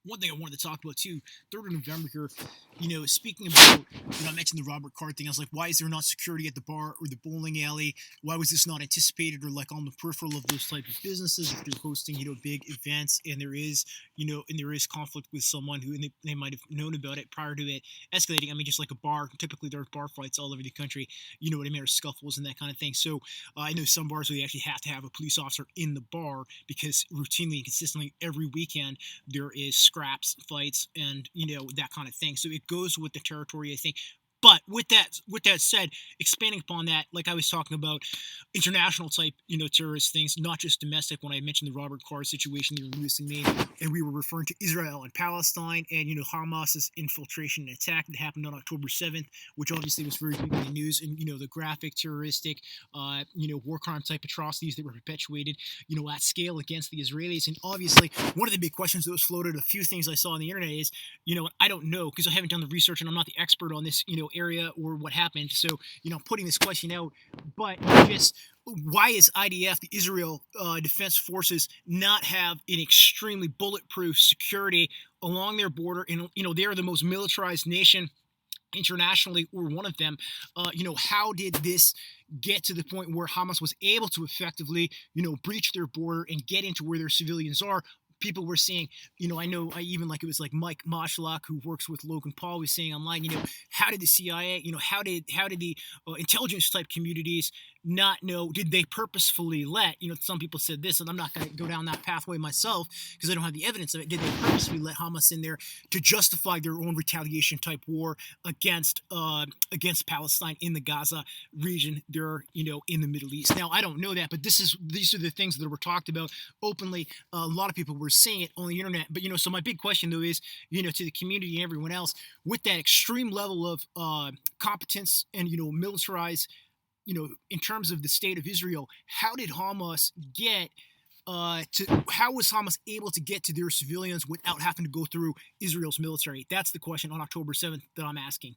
one thing I wanted to talk about too, 3rd of November here, speaking about, I mentioned the Robert Card thing. I was like, why is there not security at the bar or the bowling alley? Why was this not anticipated or like on the peripheral of those type of businesses if they're hosting, big events and there is conflict with someone who, and they might have known about it prior to it escalating. I mean, just like a bar, typically there are bar fights all over the country, you know what I mean, or scuffles and that kind of thing. So I know some bars where they actually have to have a police officer in the bar because routinely and consistently every weekend there is scraps, fights, and that kind of thing. So it goes with the territory, I think. But with that said, expanding upon that, like I was talking about, international type, terrorist things, not just domestic. When I mentioned the Robert Carr situation, they were noticing me, and we were referring to Israel and Palestine, and Hamas's infiltration and attack that happened on October 7th, which obviously was very big in the news, and the graphic, terroristic, war crime type atrocities that were perpetuated, at scale against the Israelis. And obviously, one of the big questions that was floated, a few things I saw on the internet is, I don't know because I haven't done the research and I'm not the expert on this, area or what happened. So, I'm putting this question out, but just why is IDF, the Israel Defense Forces, not have an extremely bulletproof security along their border? And, they are the most militarized nation internationally, or one of them. How did this get to the point where Hamas was able to effectively, breach their border and get into where their civilians are? People were saying, I know, it was like Mike Moshlak, who works with Logan Paul, was saying online, how did the CIA, how did the intelligence type communities not know? Did they purposefully let, some people said this, and I'm not going to go down that pathway myself because I don't have the evidence of it. Did they purposefully let Hamas in there to justify their own retaliation type war against Palestine in the Gaza region there, in the Middle East? Now, I don't know that, but these are the things that were talked about openly. A lot of people were saying it on the internet, but so my big question though is, to the community and everyone else, with that extreme level of competence and militarized, in terms of the state of Israel, how did Hamas get how was Hamas able to get to their civilians without having to go through Israel's military? That's the question on October 7th that I'm asking.